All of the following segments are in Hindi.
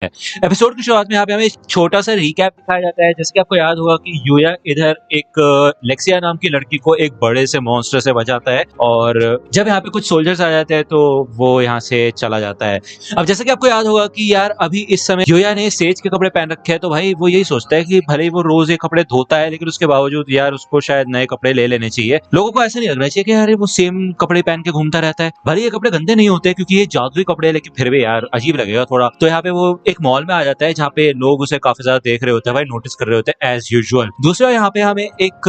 एपिसोड की शुरुआत में यहाँ पे हमें एक छोटा सा रिकैप दिखाया जाता है। जैसे कि आपको याद होगा कि यूया इधर एक लेक्सिया नाम की लड़की को एक बड़े से मॉन्स्टर से बचाता है और जब यहाँ पे कुछ सोल्जर्स आ जाते हैं तो वो यहाँ से चला जाता है। अब जैसे कि आपको याद होगा कि यार अभी इस समय यूया ने सेज के कपड़े पहन रखे हैं, तो भाई वो यही सोचता है कि भले ही वो रोज ये कपड़े धोता है लेकिन उसके बावजूद यार उसको शायद नए कपड़े ले लेने चाहिए। लोगों को ऐसा नहीं लगना चाहिए कि यार वो सेम कपड़े पहन के घूमता रहता है। भले ये कपड़े गंदे नहीं होते क्योंकि ये जादुई कपड़े हैं, लेकिन फिर भी यार अजीब लगेगा थोड़ा। तो यहाँ पे वो एक मॉल में आ जाता है जहाँ पे लोग उसे काफी ज्यादा देख रहे होते हैं, भाई नोटिस कर रहे होते हैं एज यूजुअल। दूसरा यहाँ पे हमें एक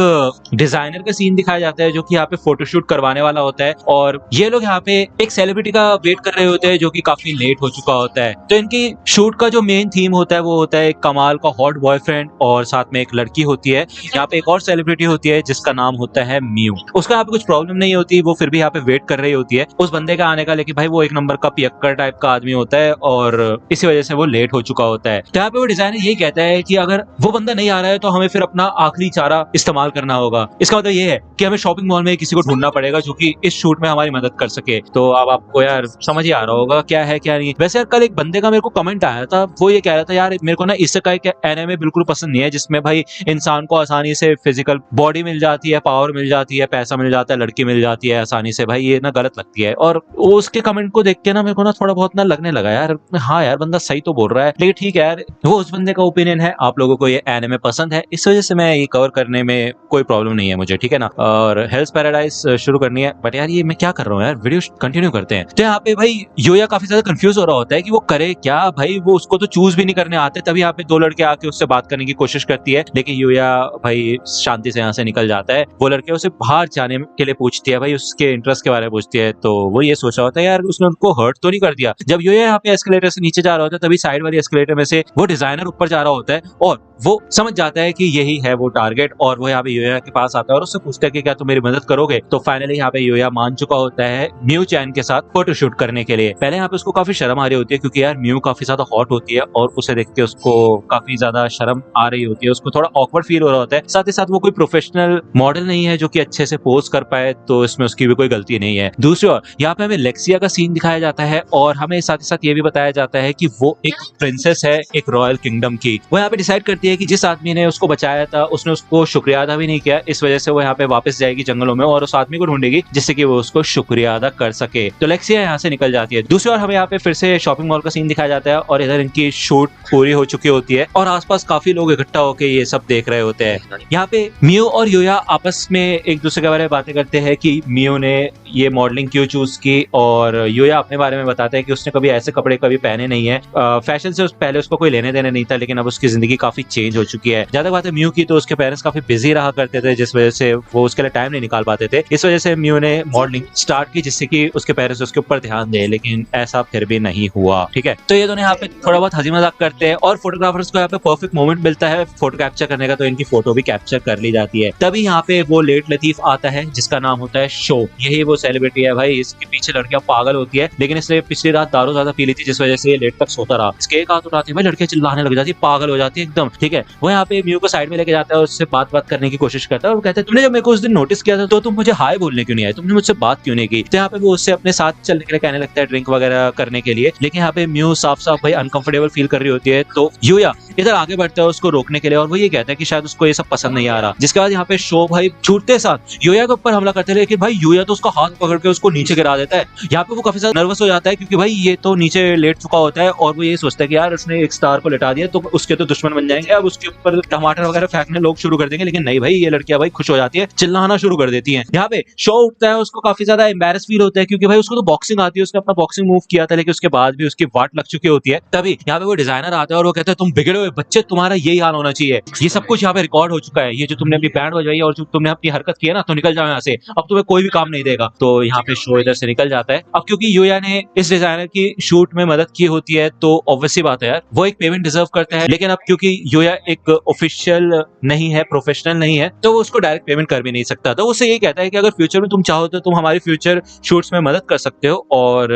डिजाइनर का सीन दिखाया जाता है जो कि यहाँ पे फोटोशूट करवाने वाला होता है और ये लोग यहाँ पे एक सेलिब्रिटी का वेट कर रहे होते हैं जो कि काफी लेट हो चुका होता है। तो इनकी शूट का जो मेन थीम होता है वो होता है कमाल का हॉट बॉयफ्रेंड और साथ में एक लड़की होती है। यहाँ पे एक और सेलिब्रिटी होती है जिसका नाम होता है म्यू। उसका यहाँ पे कुछ प्रॉब्लम नहीं होती, वो फिर भी यहाँ पे वेट कर रही होती है उस बंदे का आने का, लेकिन भाई वो एक नंबर का पियक्कर टाइप का आदमी होता है और इसी वजह से वो लेट हो चुका होता है। तो यहाँ पे वो डिजाइनर यही कहता है कि अगर वो बंदा नहीं आ रहा है तो हमें फिर अपना आखिरी चारा इस्तेमाल करना होगा। इसका मतलब ये है कि हमें शॉपिंग मॉल में किसी को ढूंढना पड़ेगा जो कि इस शूट में हमारी मदद कर सके। तो अब आपको यार समझ ही आ रहा होगा क्या है क्या नहीं। वैसे यार कल एक बंदे का मेरे को कमेंट आया था, वो ये कह रहा था यार मेरे को ना इसेकाई के एनिमे बिल्कुल पसंद नहीं है जिसमें भाई इंसान को आसानी से फिजिकल बॉडी मिल जाती है, पावर मिल जाती है, पैसा मिल जाता है, लड़की मिल जाती है आसानी से। भाई ये ना गलत लगती है। और उसके कमेंट को देख के ना मेरे को ना थोड़ा बहुत ना लगने लगा यार हाँ यार बंदा सही तो बोल रहा है, लेकिन ठीक है यार वो उस बंदे का ओपिनियन है। आप लोगों को ये एनिमे पसंद है इस वजह से मैं ये कवर करने में कोई प्रॉब्लम नहीं है मुझे, ठीक है ना। और हेल्स पैराडाइज शुरू करनी है, बट यार ये मैं क्या कर रहा हूँ यार, वीडियो कंटिन्यू करते हैं। तो यहाँ पे भाई योया काफी ज्यादा कंफ्यूज हो रहा होता है कि वो करे क्या। भाई वो उसको तो चूज भी नहीं करने आते, तभी यहाँ पे दो लड़के आके उससे बात करने की कोशिश करती है, लेकिन योया भाई शांति से यहाँ से निकल जाता है। वो लड़के उसे बाहर जाने के लिए पूछती है, भाई उसके इंटरेस्ट के बारे में पूछती है, तो वो ये सोच रहा होता है यार उसने उनको हर्ट तो नहीं कर दिया। जब योया यहाँ पे एस्केलेटर से नीचे जा रहा होता है तभी साइड वाली एस्केलेटर में से वो डिजाइनर ऊपर जा रहा होता है और वो समझ जाता है कि यही है वो टारगेट और वो यहाँ पे योया के पास आता है और उससे पूछता है कि क्या तुम मेरी मदद करोगे। तो फाइनली यहाँ पे योया मान चुका होता है म्यू चैन के साथ फोटोशूट करने के लिए। पहले यहाँ पे उसको काफी शर्म आ रही होती है क्योंकि यार म्यू काफी ज्यादा हॉट होती है और उसे देख के उसको काफी ज्यादा शर्म आ रही होती है, उसको थोड़ा ऑकवर्ड फील हो रहा होता है। साथ ही साथ वो कोई प्रोफेशनल मॉडल नहीं है जो कि अच्छे से पोज कर पाए, तो इसमें उसकी भी कोई गलती नहीं है। दूसरी ओर यहाँ पे हमें लेक्सिया का सीन दिखाया जाता है और हमें साथ ही साथ ये भी बताया जाता है कि वो एक प्रिंसेस है एक रॉयल किंगडम की। वो यहाँ पे डिसाइड करती है कि जिस आदमी ने उसको बचाया था उसने उसको शुक्रिया अदा भी नहीं किया, इस वजह से वो यहाँ पे वापस जाएगी जंगलों में और उस आदमी को ढूंढेगी जिससे कि वो उसको शुक्रिया अदा कर सके। तो लेक्सिया यहाँ से निकल जाती है। दूसरी ओर हमें यहाँ पे फिर से शॉपिंग मॉल का सीन दिखाया जाता है और इधर इनकी शूट पूरी हो चुकी होती है और आसपास काफी लोग इकट्ठा होकर ये सब देख रहे होते हैं। यहाँ पे मियो और योया आपस में एक दूसरे के बारे में बातें करते हैं कि मियो ने ये मॉडलिंग क्यों चूज की और योया अपने बारे में बताता है कि उसने कभी ऐसे कपड़े कभी पहने नहीं है। फैशन से पहले उसको कोई लेने देने नहीं था, लेकिन अब उसकी जिंदगी काफी चेंज हो चुकी है। ज्यादा बात है म्यू की, तो उसके पेरेंट्स काफी बिजी रहा करते थे जिस वजह से वो उसके लिए टाइम नहीं निकाल पाते थे। इस वजह से म्यू ने मॉडलिंग स्टार्ट की जिससे कि उसके पेरेंट्स उसके ऊपर ध्यान दे, लेकिन ऐसा फिर भी नहीं हुआ। ठीक है, तो ये दोनों यहाँ पे थोड़ा बहुत हंसी मजाक करते हैं और फोटोग्राफर्स को यहाँ पे परफेक्ट मोमेंट मिलता है फोटो कैप्चर करने का, तो इनकी फोटो भी कैप्चर कर ली जाती है। तभी यहाँ पे वो लेट लतीफ आता है जिसका नाम होता है शो। यही वो सेलिब्रिटी है भाई, इसके पीछे लड़कियां पागल होती है, लेकिन इसने पिछली रात दारू ज्यादा पी ली थी जिस वजह से ये लेट तक सोता रहा। इसके एक हाथ उठाती है भाई लड़कियां चिल्लाने लग जाती है, पागल हो जाती है एकदम। ठीक है, वो यहाँ पे म्यू को साइड में लेके जाता है और उससे बात करने की कोशिश करता है और वो कहता है तुमने जब मेरे को उस दिन नोटिस किया था तो तुम मुझे हाय बोलने क्यों नहीं आए, तुमने मुझसे बात क्यों नहीं की। तो यहाँ पे वो उससे अपने साथ चलने के लिए कहने लगता है ड्रिंक वगैरह करने के लिए, लेकिन यहाँ पे म्यू साफ साफ भाई अनकंफर्टेबल फील कर रही होती है। तो योया इधर आगे बढ़ता है उसको रोकने के लिए और वो ये कहता है कि शायद उसको ये सब पसंद नहीं आ रहा। जिसके बाद यहाँ पे शो भाई छूटते साथ योया के ऊपर हमला करते हैं, लेकिन भाई योया तो उसका हाथ पकड़ के उसको नीचे गिरा देता है। यहाँ पे वो काफी ज्यादा नर्वस हो जाता है क्योंकि भाई ये तो नीचे लेट चुका होता है और वो ये सोचता है कि यार उसने एक स्टार को लेटा दिया तो उसके तो दुश्मन बन जाएंगे, अब उसके ऊपर टमाटर वगैरह फेंकने लोग शुरू कर देंगे। लेकिन नहीं भाई, ये लड़कियां भाई खुश हो जाती है, चिल्लाना शुरू कर देती हैं। यहाँ पे शो उठता है, उसको काफी ज्यादा एम्बैरेस फील होता है क्योंकि भाई उसको तो बॉक्सिंग आती है, उसने अपना बॉक्सिंग मूव किया था, लेकिन उसके बाद भी उसकी वाट लग चुकी होती है। तभी यहाँ पे वो डिजाइनर आता है और वो कहता है तुम बिगड़े हुए बच्चे, तुम्हारा यही हाल होना चाहिए, ये सब कुछ यहाँ पे रिकॉर्ड हो चुका है, ये जो तुमने अपनी बैंड बजवाई और जो तुमने अपनी हरकत की है ना, तो निकल जाओ यहाँ से, अब तुम्हें कोई भी काम नहीं देगा। तो यहाँ पे शो इधर से निकल जाता है। अब क्योंकि योया ने इस डिजाइनर की शूट में मदद की होती है तो ऑब्वियसली बात है यार वो एक पेमेंट डिजर्व करता है, लेकिन अब क्योंकि योया एक ऑफिशियल नहीं है, प्रोफेशनल नहीं है, तो वो उसको डायरेक्ट पेमेंट कर भी नहीं सकता। तो उससे यही कहता है कि अगर फ्यूचर में तुम चाहो तो तुम हमारी फ्यूचर शूट्स में मदद कर सकते हो और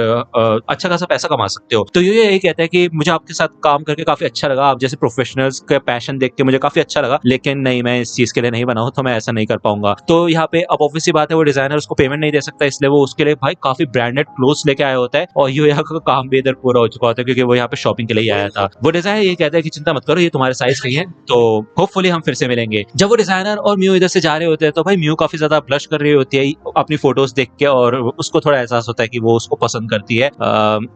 अच्छा खासा पैसा कमा सकते हो। तो योया यही कहता है कि मुझे आपके साथ काम करके काफी अच्छा लगा, आप जैसे प्रोफेशनल्स का पैशन देख के मुझे काफी अच्छा लगा, लेकिन नहीं, मैं इस चीज के लिए नहीं बना हूं, तो मैं ऐसा नहीं कर पाऊंगा। तो यहाँ पे अब ऑब्वियसली बात है वो डिजाइनर उसको पेमेंट नहीं दे सकता, इसलिए वो उसके लिए भाई काफी ब्रांडेड क्लोथ्स लेके आया होता है और योया का काम भी इधर पूरा हो चुका होता है क्योंकि वो यहाँ पे शॉपिंग के लिए आया था। वो डिजाइनर ये कहता है कि चिंता मत करो, ये तुम्हारे साइज का ही है, तो होपफुली हम फिर से मिलेंगे। जब वो डिजाइनर और म्यू इधर से जा रहे होते हैं तो भाई म्यू काफी ज्यादा ब्लश कर रही होती है अपनी फोटोज देख के, और उसको थोड़ा एहसास होता है कि वो उसको पसंद करती है।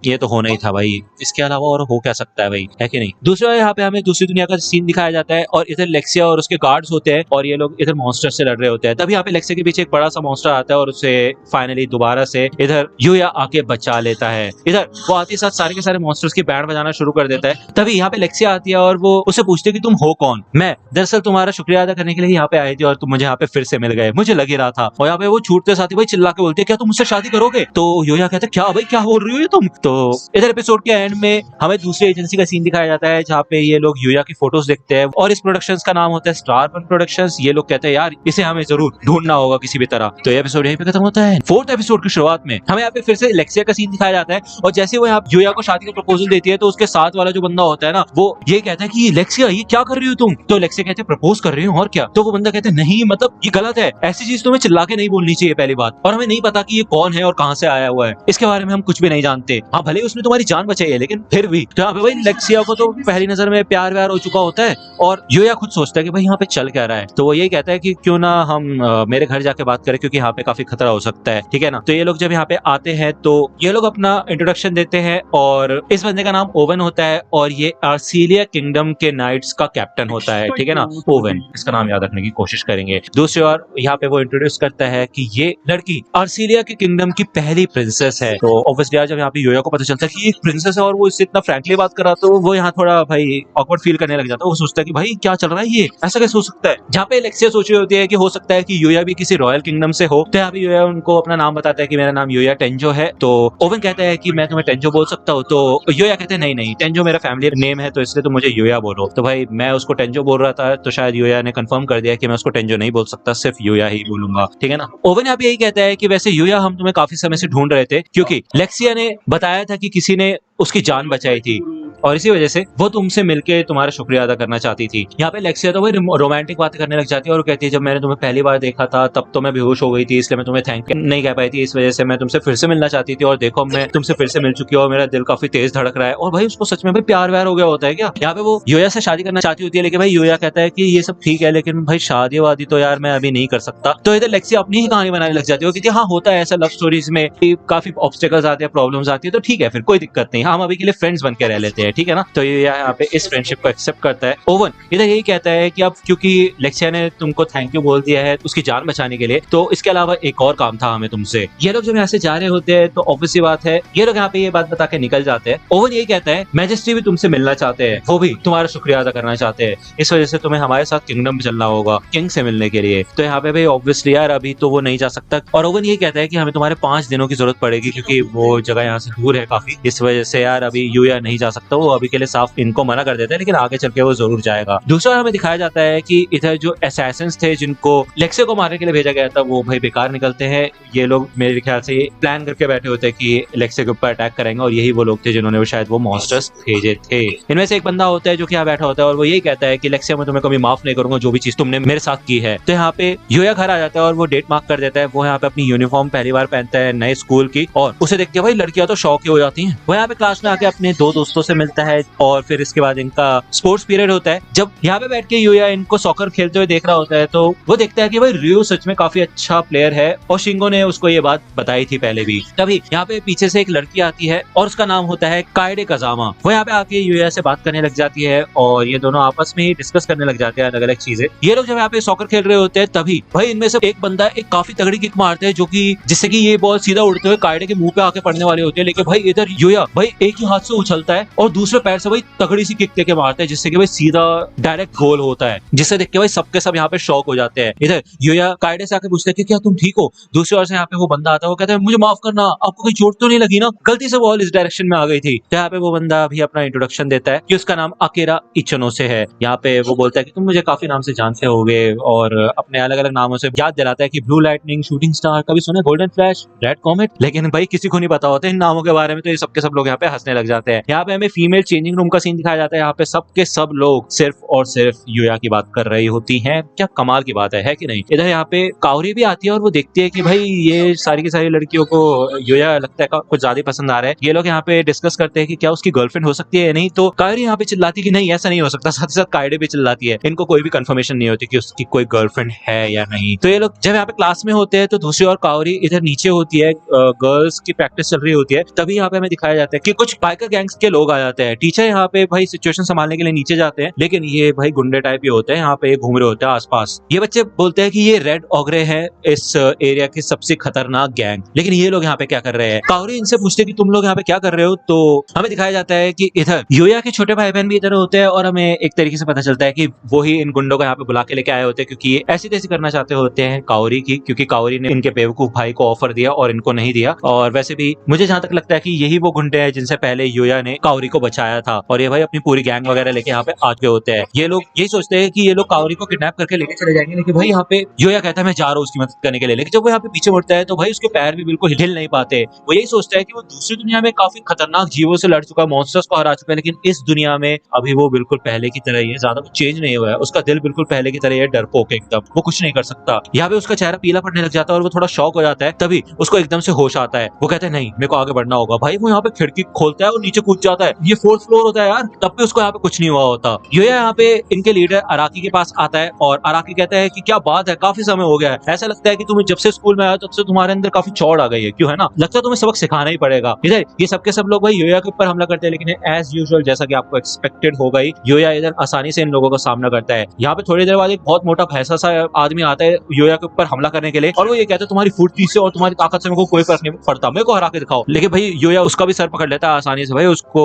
ये तो होना ही था भाई, इसके अलावा और हो क्या सकता है भाई, है कि नहीं। दूसरा यहाँ पे हमें दूसरी दुनिया का सीन दिखाया जाता है और इधर लेक्सिया और उसके गार्ड्स होते हैं और ये लोग इधर मॉन्स्टर से लड़ रहे होते हैं। तभी यहाँ पे लेक्सिया के पीछे एक बड़ा सा मॉन्स्टर आता है और उसे फाइनली दोबारा से इधर यूया आके बचा लेता है। इधर वो आते साथ सारे के सारे मॉन्स्टर्स की बैंड बजाना शुरू कर देता है। तभी यहाँ पे लेक्सिया आती है और वो उससे पूछती है कि तुम हो कौन। मैं दरअसल तुम्हारा शुक्रिया अदा करने के लिए यहाँ पे आई थी और तुम मुझे यहाँ पे फिर से मिल गए, मुझे लग ही रहा था। और यहाँ पे वो छूटते साथ ही भाई चिल्ला के बोलती है क्या तुम मुझसे शादी करोगे। तो योया कहते हैं क्या भाई क्या बोल रही हो ये तुम। तो इधर एपिसोड के एंड में हमें दूसरी एजेंसी का सीन दिखाया जाता है जहाँ पे ये लोग योया की फोटोज देखते हैं और इस प्रोडक्शंस का नाम होता है स्टार वन प्रोडक्शंस। ये लोग कहते हैं यार इसे हमें जरूर ढूंढना होगा किसी भी तरह। तो ये एपिसोड यहीं पे खत्म होता है। फोर्थ एपिसोड की शुरुआत में हमें यहाँ पे फिर से लेक्सिया का सीन दिखाया जाता है और जैसे वो यहाँ योया को शादी का प्रपोजल देती है तो उसके साथ वाला जो बंदा होता है ना वो ये कहता है कि लेक्सिया ये क्या कर रही हो तुम। तो लेक्सिया कहते हैं प्रपोज कर रही हूँ और क्या। तो वो बंदा कहते हैं नहीं मतलब ये गलत है, ऐसी चीज तुम्हें चिल्ला के नहीं बोलनी चाहिए पहली बात, और हमें नहीं पता कि ये कौन है और कहाँ से आया हुआ है, इसके बारे में हम कुछ भी नहीं जानते। हाँ भले उसने तुम्हारी जान बचाई है लेकिन फिर भी। तो यहाँ पे भाई लेक्सिया को तो पहली नजर में प्यार व्यार हो चुका होता है और योया खुद सोचता है कि भाई यहाँ पे चल क्या रहा है। तो वो यही कहता है कि क्यों ना हम मेरे घर जाके बात करें क्योंकि यहाँ पे काफी खतरा हो सकता है, ठीक है ना। तो ये लोग जब यहाँ पे आते हैं तो ये लोग अपना इंट्रोडक्शन देते हैं और इस बंदे का नाम ओवन होता है और ये आर्सीलिया किंगडम के नाइट्स का कैप्टन होता है, ठीक है ना। ओवन इसका नाम याद रखने की कोशिश करेंगे। दूसरी ओर यहाँ पे वो इंट्रोड्यूस करता है कि ये लड़की आर्सीलिया के किंगडम की पहली प्रिंसेस है। तो ऑब्वियसली जब यहाँ पे योया को पता चलता है कि ये प्रिंसेस है और वो इससे इतना फ्रैंकली बात कर रहा तो वो यहाँ थोड़ा भाई ऑकवर्ड फील करने लग जाता है। वो सोचता है कि भाई क्या चल रहा है, ये ऐसा कैसे हो सकता है। जहाँ पे लेक्सिया सोच रही होती है कि हो सकता है कि योया भी किसी रॉयल किंगडम से हो, तो यहाँ पे योया उनको अपना नाम बताता है कि मेरा नाम योया टेंजो है। तो ओवन कहता है कि मैं तुम्हें टेंजो बोल सकता हूँ। तो योया कहते हैं नहीं नहीं टेंजो मेरा फैमिली नेम है तो इसलिए तुम मुझे योया बोलो। तो भाई मैं उसको टेंजो बोल रहा था तो शायद योया ने कंफर्म कर दिया कि मैं उसको टेंजो नहीं बोल सकता, सिर्फ योया ही बोलूंगा, ठीक है ना। ओवन यहाँ पे यही कहता है कि वैसे योया हम तुम्हें काफी समय से ढूंढ रहे थे क्योंकि लेक्सिया ने बताया था कि किसी ने उसकी जान बचाई थी और इसी वजह से वो तुमसे मिलके तुम्हारा शुक्रिया अदा करना चाहती थी। यहाँ पे लेक्सिया तो भाई रोमांटिक बातें करने लग जाती है और वो कहती है जब मैंने तुम्हें पहली बार देखा था तब तो मैं बेहोश हो गई थी इसलिए मैं तुम्हें थैंक नहीं कह पाई थी, इस वजह से मैं तुमसे फिर से मिलना चाहती थी और देखो मैं तुमसे फिर से मिल चुकी हूँ और मेरा दिल काफी तेज धड़क रहा है। और भाई उसको सच में भाई प्यार व्यार हो गया होता है क्या। यहाँ पे वो योया से शादी करना चाहती होती है लेकिन भाई योया कहता है कि ये सब ठीक है लेकिन भाई शादी वादी तो यार मैं अभी नहीं कर सकता। तो इधर लेक्सिया अपनी ही कहानी बनाने लग जाती है क्योंकि हाँ होता है ऐसा लव स्टोरीज में काफी ऑब्स्टेकल्स आते हैं, प्रॉब्लम्स आती है, तो ठीक है फिर कोई दिक्कत नहीं, हम अभी के लिए फ्रेंड्स बन के रह लेते हैं, ठीक है ना। तो ये यहाँ पे इस फ्रेंडशिप को एक्सेप्ट करता है। ओवन इधर यही कहता है कि अब क्योंकि लेक्सिया ने तुमको थैंक यू बोल दिया है उसकी जान बचाने के लिए तो इसके अलावा एक और काम था हमें तुमसे। ये लोग जब यहाँ से जा रहे होते हैं तो ऑब्वियसली बात है ये लोग यहाँ पे ये बात बता के निकल जाते हैं। ओवन यही कहता है मैजेस्टी भी तुमसे मिलना चाहते हैं, वो भी तुम्हारा शुक्रिया अदा करना चाहते हैं, इस वजह से तुम्हें हमारे साथ किंगडम में चलना होगा किंग से मिलने के लिए। तो यहाँ पे भाई ऑब्वियसली यार अभी तो वो नहीं जा सकता और ओवन ये कहता है कि हमें तुम्हारे 5 दिनों की जरूरत पड़ेगी क्योंकि वो जगह यहाँ से दूर है काफी, इस वजह से यार अभी यूया नहीं जा सकता। वो अभी के लिए साफ इनको मना कर देता है लेकिन आगे चल के वो जरूर जाएगा। दूसरा हमें दिखाया जाता है कि इधर जो असैसिन्स थे जिनको लेक्सिया को मारने के लिए भेजा गया था वो भाई बेकार निकलते हैं। ये लोग मेरे ख्याल से प्लान करके बैठे होते हैं कि लेक्सिया के ऊपर अटैक करेंगे और यही वो लोग थे जिन्होंने शायद वो मॉन्स्टर्स भेजे थे। इनमें से एक बंदा होता है जो कि यहाँ बैठा होता है और वो यही कहता है कि लेक्सिया मैं तुम्हें कभी माफ नहीं करूंगा जो भी चीज तुमने मेरे साथ की है। तो यहाँ पे योया घर आ जाता है और वो डेट मार्क कर देता है। वो यहाँ पे अपनी यूनिफॉर्म पहली बार पहनता है नए स्कूल की और उसे देख के भाई लड़कियां तो शौक ही हो जाती हैं। वो यहाँ पे क्लास में आके अपने 2 दोस्तों से मिलता है और फिर इसके बाद इनका स्पोर्ट्स पीरियड होता है। जब यहाँ पे बैठ के योया इनको सॉकर खेलते हुए देख रहा होता है तो वो देखता है कि भाई रियो सच में काफी अच्छा प्लेयर है और शिंगो ने उसको ये बात बताई थी पहले भी। तभी यहाँ पे पीछे से एक लड़की आती है और उसका नाम होता है काइडे कजामा। वो यहाँ पे आके योया से बात करने लग जाती है और ये दोनों आपस में ही डिस्कस करने लग जाते हैं अलग अलग चीजें। ये लोग जब यहाँ पे सॉकर खेल रहे होते हैं तभी भाई इनमें से एक बंदा एक काफी तगड़ी किक मारते हैं जो कि जिससे कि ये बॉल सीधा उड़ते हुए काइडे के मुंह पे आके पड़ने वाले होते हैं। लेकिन भाई इधर योया भाई एक ही हाथ से उछलता है और दूसरे पैर से भाई तगड़ी सी किक देके मारता है जिससे कि भाई सीधा डायरेक्ट गोल होता है, जिससे देख के भाई सबके सब यहाँ पे शॉक हो जाते हैं। इधर योया काइडे से आके पूछते हैं कि क्या तुम ठीक हो। दूसरी ओर से यहाँ पे वो बंदा आता है, वो कहता है मुझे माफ करना, आपको कोई चोट तो नहीं लगी ना, गलती से बॉल इस डायरेक्शन में आ गई थी। तो यहाँ पे वो बंदा भी अपना इंट्रोडक्शन देता है कि उसका नाम अकेरा इचनो से है। यहाँ पे वो बोलता है कि तुम मुझे काफी नाम से जानते होगे और अपने अलग अलग नामों से याद दिलाता है कि ब्लू लाइटनिंग, शूटिंग स्टार, कभी सुने गोल्डन फ्लैश, रेड कॉमेट। लेकिन भाई किसी को नहीं पता होता इन नामों के बारे में, तो ये सबके सब लोग यहाँ पे हंसने लग जाते हैं। यहाँ पे हमें फीमेल फीमेल चेंजिंग रूम का सीन दिखाया जाता है। यहाँ पे सबके सब लोग सिर्फ और सिर्फ यूया की बात कर रही होती हैं। क्या कमाल की बात है कि नहीं। इधर यहाँ पे काओरी भी आती है और वो देखती है कि भाई ये सारी की सारी लड़कियों को यूया लगता है कुछ ज्यादा पसंद आ रहा है। ये लोग यहाँ पे डिस्कस करते हैं कि क्या उसकी गर्लफ्रेंड हो सकती है या नहीं। तो काओरी यहाँ पे चिल्लाती है कि नहीं ऐसा नहीं हो सकता। साथ ही साथ काइडे भी चिल्लाती है। इनको कोई भी कंफर्मेशन नहीं होती कि उसकी कोई गर्लफ्रेंड है या नहीं। तो ये लोग जब यहाँ पे क्लास में होते हैं तो दूसरी ओर काओरी इधर नीचे होती है, गर्ल्स की प्रैक्टिस चल रही होती है। तभी यहाँ पे हमें दिखाया जाता है कि कुछ बाइकर गैंग्स के लोग आ जाते हैं। टीचर यहाँ पे भाई सिचुएशन संभालने के लिए नीचे जाते हैं, लेकिन ये भाई गुंडे टाइप ही होते हैं। यहाँ पे घूम रहे होते हैं आसपास। ये बच्चे बोलते हैं कि ये रेड ऑगरे है इस एरिया की सबसे खतरनाक गैंग। लेकिन ये लोग यहाँ पे क्या कर रहे हैं। काओरी इनसे पूछते हैं कि तुम लोग यहाँ पे क्या कर रहे हो। तो हमें दिखाया जाता है कि इधर यूया के छोटे भाई बहन भी इधर होते हैं और हमें एक तरीके से पता चलता है कि वो ही इन गुंडों को यहाँ पे बुला के लेके आए होते हैं, क्योंकि ये ऐसी तैसी करना चाहते होते हैं काओरी की, क्योंकि काओरी ने इनके बेवकूफ भाई को ऑफर दिया और इनको नहीं दिया। और वैसे भी मुझे जहां तक लगता है कि यही वो गुंडे हैं जिनसे पहले यूया ने काओरी को बचाया था और ये भाई अपनी पूरी गैंग वगैरह लेके यहाँ पे आ चुके होते हैं। ये लोग यही सोचते हैं कि ये लोग काओरी को किडनैप करके लेके चले जाएंगे, लेकिन भाई यहाँ पे यूया कहता है मैं जा रहा हूँ उसकी मदद करने के लिए। लेकिन जब वो यहाँ पे पीछे मुड़ता है तो भाई उसके पैर भी बिल्कुल हिल नहीं पाते। वो यही सोचता है कि वो दूसरी दुनिया में काफी खतरनाक जीवों से लड़ चुका है, मॉन्स्टर्स को हरा चुका है, लेकिन इस दुनिया में अभी वो बिल्कुल पहले की तरह ही है, ज्यादा कुछ चेंज नहीं हुआ है। उसका दिल बिल्कुल पहले की तरह है, डरपोक एकदम, वो कुछ नहीं कर सकता। यहाँ पे उसका चेहरा पीला पड़ने लग जाता है और वो थोड़ा शॉक हो जाता है। तभी उसको एकदम से होश आता है। वो कहता है नहीं मेरे को आगे बढ़ना होगा। भाई वो यहाँ पे खिड़की खोलता है और नीचे कूद जाता है। ये 4th फ्लोर होता है यार, तब भी उसको यहाँ पे कुछ नहीं हुआ होता। ये यहाँ पे इनके लीडर अराकी के पास आता है और अराकी कहता है कि क्या बात है, काफी समय हो गया है, ऐसा लगता है कि तुम्हें जब से स्कूल में आया तब से तुम्हारे अंदर काफी चौड़ आ गई है, क्यों है ना, लगता है तुम्हें सबक सिखाना ही पड़ेगा। इधर ये सबके सब लोग भाई यूया के ऊपर हमला करते हैं, लेकिन एज यूजुअल जैसा कि आपको एक्सपेक्टेड हो गई, यूया इधर आसानी से इन लोगों का सामना करता है। यहाँ पे थोड़ी देर बाद एक बहुत मोटा भैंसा सा आदमी आता है यूया के ऊपर हमला करने के लिए और वो ये कहता है तुम्हारी फुर्ती से और तुम्हारी ताकत से मेरे को कोई फर्क नहीं पड़ता, मेरे को हरा के दिखाओ। लेकिन भाई यूया उसका भी सर पकड़ लेता है आसानी से, भाई उसको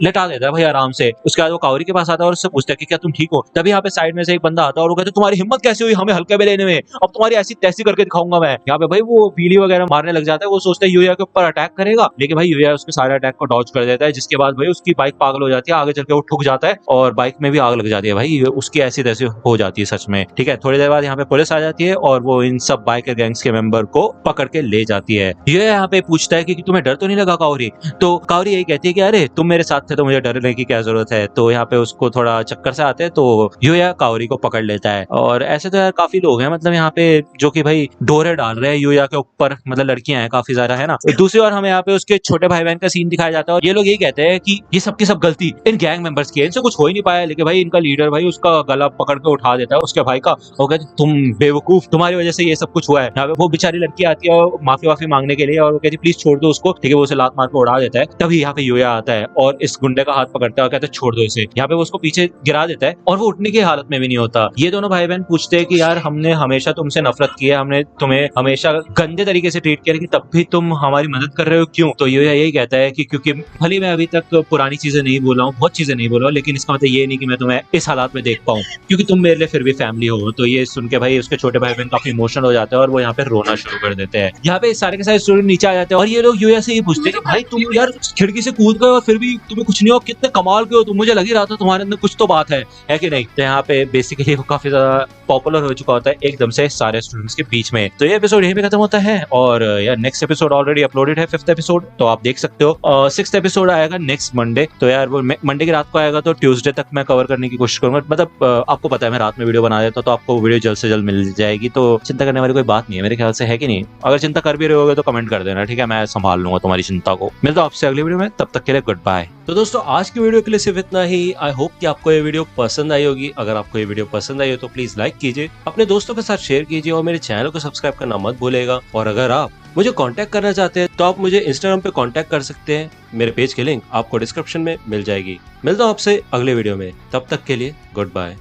लेटा देता है भाई आराम से। उसके बाद वो काओरी के पास आता है और उससे पूछता है कि क्या तुम ठीक हो। तभी यहाँ पे साइड में से एक बंदा आता है और वो कहता है तुम्हारी हिम्मत कैसे हुई हमें हल्के में लेने में, अब तुम्हारी ऐसी तैसी करके दिखाऊंगा मैं। यहाँ पे भाई वो पीली वगैरह मारने लग जाता है। वो सोचता है यूया के ऊपर अटैक करेगा, लेकिन भाई यूया उसके सारे अटैक को डॉज कर देता है, जिसके बाद भाई उसकी बाइक पागल हो जाती है। आगे चल के वो ठुक जाता है और बाइक में भी आग लग जाती है। भाई उसकी ऐसी तैसी हो जाती है सच में। ठीक है, थोड़ी देर बाद यहाँ पे पुलिस आ जाती है और वो इन सब बाइकर गैंग्स के मेंबर को पकड़ के ले जाती है। ये यहाँ पे पूछता है कि तुम्हें डर तो नहीं लगा काओरी। तो काओरी यही कहती है कि अरे तुम मेरे साथ थे तो मुझे डरने की क्या जरूरत है। तो यहाँ पे उसको थोड़ा चक्कर से आते हैं तो यूया काओरी को पकड़ लेता है। और ऐसे तो यार काफी लोग हैं मतलब यहाँ पे जो कि भाई डोरे डाल रहे हैं यूया के ऊपर, मतलब लड़कियां हैं काफी ज्यादा, है ना। दूसरी ओर हमें यहाँ पे उसके छोटे भाई बहन का सीन दिखाया जाता है और ये लोग यही कहते हैं कि ये सबकी सब गलती इन गैंग मेंबर्स की है, इनसे कुछ हो ही नहीं पाया। लेकिन भाई इनका लीडर भाई उसका गला पकड़ के उठा देता है उसके भाई का। वो कहते तुम बेवकूफ, तुम्हारी वजह से ये सब कुछ हुआ है। यहाँ पे वो बेचारी लड़की आती है और माफी वाफी मांगने के लिए और वो कहती प्लीज छोड़ दो उसको। ठीक है, वो उसे लात मार के उड़ा देता है। तभी यहाँ पे यूया आता है और इस गुंडे का हाथ पकड़ता है और कहता है छोड़ दो इसे। यहाँ पे वो उसको पीछे गिरा देता है और वो उठने की हालत में भी नहीं होता। ये दोनों भाई बहन पूछते हैं कि यार हमने हमेशा तुमसे नफरत की है, हमने तुम्हें हमेशा गंदे तरीके से ट्रीट किया, लेकिन तब भी तुम हमारी मदद कर रहे हो, क्यों। तो यूया यही कहता है कि क्योंकि भले मैं अभी तक पुरानी चीजें नहीं बोला हूँ, बहुत चीजें नहीं बोला हूँ, लेकिन इसका मतलब ये नहीं कि मैं तुम्हें इस हालात में देख पाऊँ, क्योंकि तुम मेरे लिए फिर भी फैमिली हो। तो ये सुन के भाई उसके छोटे भाई बहन काफी इमोशनल हो जाते हैं और वो यहाँ पे रोना शुरू कर देते हैं। यहाँ पे सारे के सारे स्टूडेंट नीचे आ जाते हैं और ये लोग यूया से ये पूछते हैं कि भाई तुम यार खिड़की से कूद गए और फिर भी तुम्हें कुछ नहीं हो, कितने कमाल के हो तुम, मुझे लग ही रहा था तुम्हारे अंदर कुछ तो बात है कि नहीं। तो यहाँ पे बेसिकली वो काफी ज्यादा पॉपुलर हो चुका होता है एकदम से सारे स्टूडेंट्स के बीच में। तो ये एपिसोड यहीं पे खत्म होता है और यार नेक्स्ट एपिसोड ऑलरेडी अपलोडेड है, 5th एपिसोड, तो आप देख सकते हो। 6th एपिसोड आएगा नेक्स्ट मंडे। तो यार वो मंडे की रात को आएगा तो ट्यूसडे तक मैं कवर करने की कोशिश करूंगा। मतलब आपको पता है मैं रात में वीडियो बना देता हूं, तो आपको वीडियो जल्द से जल्द मिल जाएगी, तो चिंता करने वाली कोई बात नहीं है मेरे ख्याल से, है कि नहीं। अगर चिंता कर भी रहे होगे तो कमेंट कर देना, ठीक है, मैं संभाल लूंगा तुम्हारी चिंता को। मिलता हूं आपसे अगली वीडियो में, तब तक के लिए गुड बाय। तो दोस्तों आज की वीडियो के लिए सिर्फ इतना ही। आई होप कि आपको ये वीडियो पसंद आई होगी। अगर आपको ये वीडियो पसंद आई हो तो प्लीज लाइक कीजिए, अपने दोस्तों के साथ शेयर कीजिए और मेरे चैनल को सब्सक्राइब करना मत भूलेगा। और अगर आप मुझे कांटेक्ट करना चाहते हैं तो आप मुझे इंस्टाग्राम पे कांटेक्ट कर सकते हैं। मेरे पेज की लिंक आपको डिस्क्रिप्शन में मिल जाएगी। मिलता हूं आपसे अगले वीडियो में, तब तक के लिए गुड बाय।